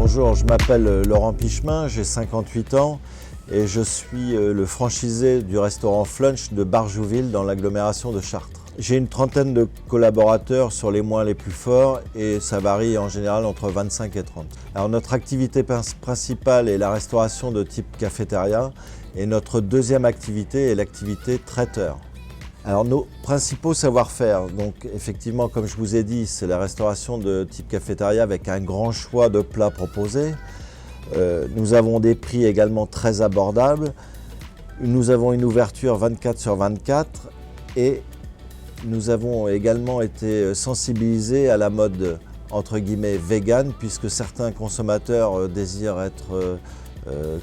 Bonjour, je m'appelle Laurent Pichemin, j'ai 58 ans et je suis le franchisé du restaurant Flunch de Barjouville dans l'agglomération de Chartres. J'ai une trentaine de collaborateurs sur les mois les plus forts et ça varie en général entre 25 et 30. Alors notre activité principale est la restauration de type cafétéria et notre deuxième activité est l'activité traiteur. Alors nos principaux savoir-faire, donc effectivement comme je vous ai dit, c'est la restauration de type cafétéria avec un grand choix de plats proposés. Nous avons des prix également très abordables. Nous avons une ouverture 24/24 et nous avons également été sensibilisés à la mode entre guillemets vegan puisque certains consommateurs désirent être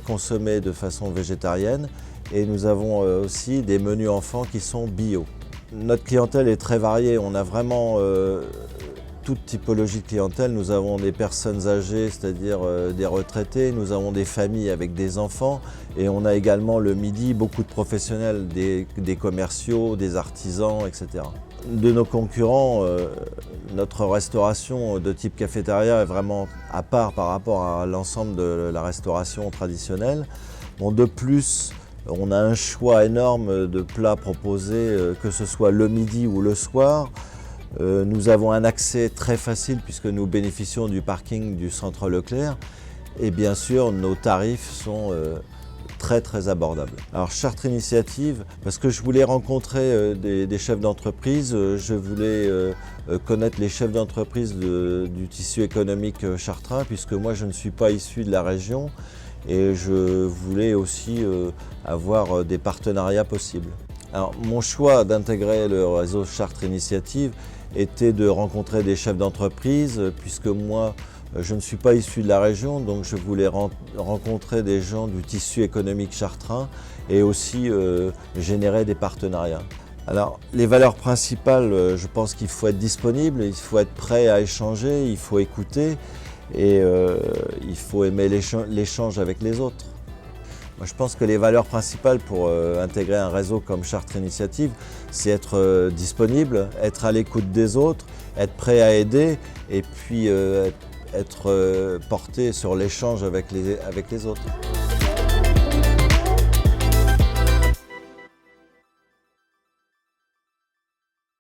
consommés de façon végétarienne. Et nous avons aussi des menus enfants qui sont bio. Notre clientèle est très variée, on a vraiment toute typologie de clientèle. Nous avons des personnes âgées, c'est-à-dire des retraités, nous avons des familles avec des enfants et on a également le midi beaucoup de professionnels, des commerciaux, des artisans, etc. De nos concurrents, notre restauration de type cafétéria est vraiment à part par rapport à l'ensemble de la restauration traditionnelle. Bon, de plus, on a un choix énorme de plats proposés, que ce soit le midi ou le soir. Nous avons un accès très facile puisque nous bénéficions du parking du centre Leclerc. Et bien sûr, nos tarifs sont très abordables. Alors Chartres Initiative, parce que je voulais rencontrer des chefs d'entreprise, je voulais connaître les chefs d'entreprise du tissu économique chartrain, puisque moi je ne suis pas issu de la région. Et je voulais aussi avoir des partenariats possibles. Alors, mon choix d'intégrer le réseau Chartres Initiative était de rencontrer des chefs d'entreprise, puisque moi, je ne suis pas issu de la région, donc je voulais rencontrer des gens du tissu économique chartrain et aussi générer des partenariats. Alors, les valeurs principales, je pense qu'il faut être disponible, il faut être prêt à échanger, il faut écouter. Et il faut aimer l'échange avec les autres. Moi, je pense que les valeurs principales pour intégrer un réseau comme Chartres Initiative, c'est être disponible, être à l'écoute des autres, être prêt à aider et puis être porté sur l'échange avec les autres.